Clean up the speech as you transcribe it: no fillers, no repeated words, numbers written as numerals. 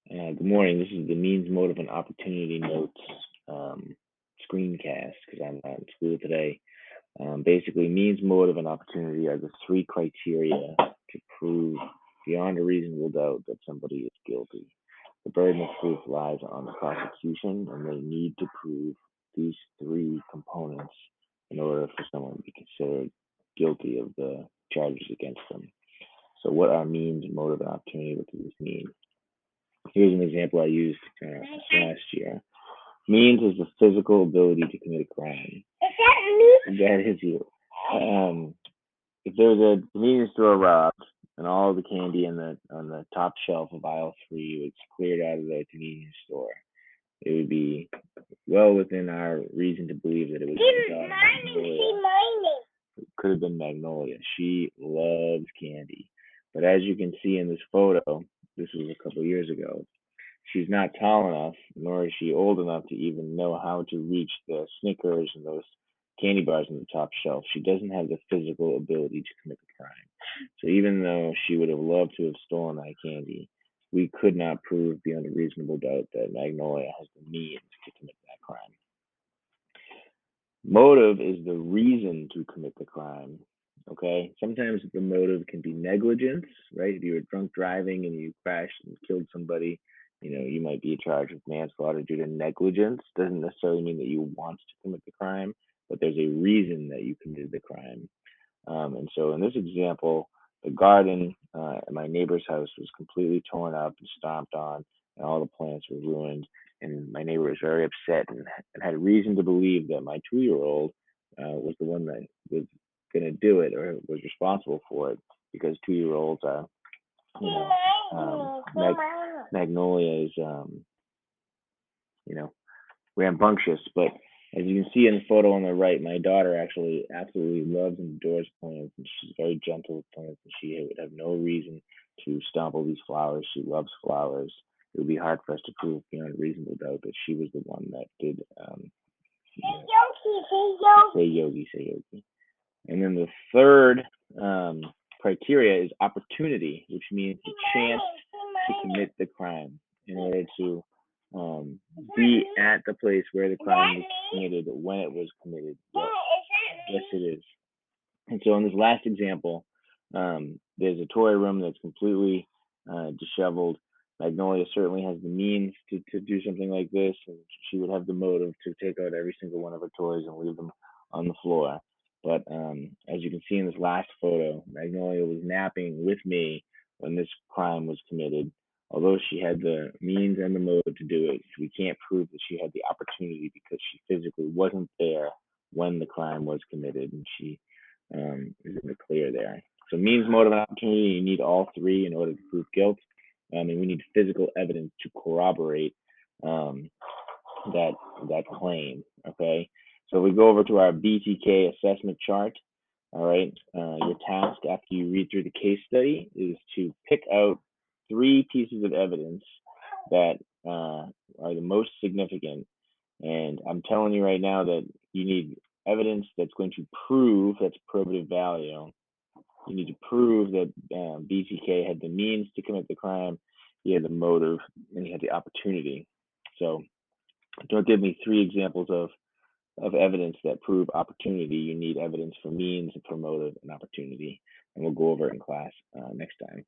Good morning. This is the means, motive, and opportunity notes um, screencast because I'm not in school today. Basically, means, motive, and opportunity are the three criteria to prove beyond a reasonable doubt that somebody is guilty. The burden of proof lies on the prosecution, and they need to prove these three components in order for someone to be considered guilty of the charges against them. So, what are means, motive, and opportunity? What does this mean? Here's an example I used last year. Means is the physical ability to commit a crime. That is you. Um, if there's a convenience store robbed and all the candy on the top shelf of aisle 3 was cleared out of the convenience store, it would be well within our reason to believe that it was Magnolia. It could have been Magnolia. She loves candy. But as you can see in this photo, this was a couple years ago, she's not tall enough, nor is she old enough to even know how to reach the Snickers and those candy bars on the top shelf. She doesn't have the physical ability to commit the crime. So even though she would have loved to have stolen that candy, we could not prove beyond a reasonable doubt that Magnolia has the means to commit that crime. Motive is the reason to commit the crime. Okay, sometimes the motive can be negligence, right? If you were drunk driving and you crashed and killed somebody, you might be charged with manslaughter due to negligence. Doesn't necessarily mean that you want to commit the crime, but there's a reason that you committed the crime. And so in this example, the garden at my neighbor's house was completely torn up and stomped on, and all the plants were ruined. And my neighbor was very upset and had reason to believe that my 2-year-old was the one that was going to do it or was responsible for it because 2-year-olds are, you know, Magnolia is, rambunctious. But as you can see in the photo on the right, my daughter actually absolutely loves and adores plants, and she's very gentle with plants, and she would have no reason to stomp all these flowers. She loves flowers. It would be hard for us to prove beyond reasonable doubt that she was the one that did. Say yogi, say yogi. And then the third criteria is opportunity, which means the chance to commit the crime in order to be at the place where the crime was committed when it was committed. Yes, it is. And so in this last example, there's a toy room that's completely disheveled. Magnolia certainly has the means to do something like this, and she would have the motive to take out every single one of her toys and leave them on the floor. But as you can see in this last photo, Magnolia was napping with me when this crime was committed. Although she had the means and the motive to do it, we can't prove that she had the opportunity because she physically wasn't there when the crime was committed, and she is in the clear there. So means, motive, and opportunity, you need all three in order to prove guilt. And we need physical evidence to corroborate that claim. Okay. So we go over to our BTK assessment chart. All right. Your task after you read through the case study is to pick out 3 pieces of evidence that are the most significant. And I'm telling you right now that you need evidence that's going to prove that's probative value. You need to prove that BTK had the means to commit the crime, he had the motive, and he had the opportunity. So don't give me 3 examples of evidence that prove opportunity. You need evidence for means, for motive, and opportunity. And we'll go over it in class next time.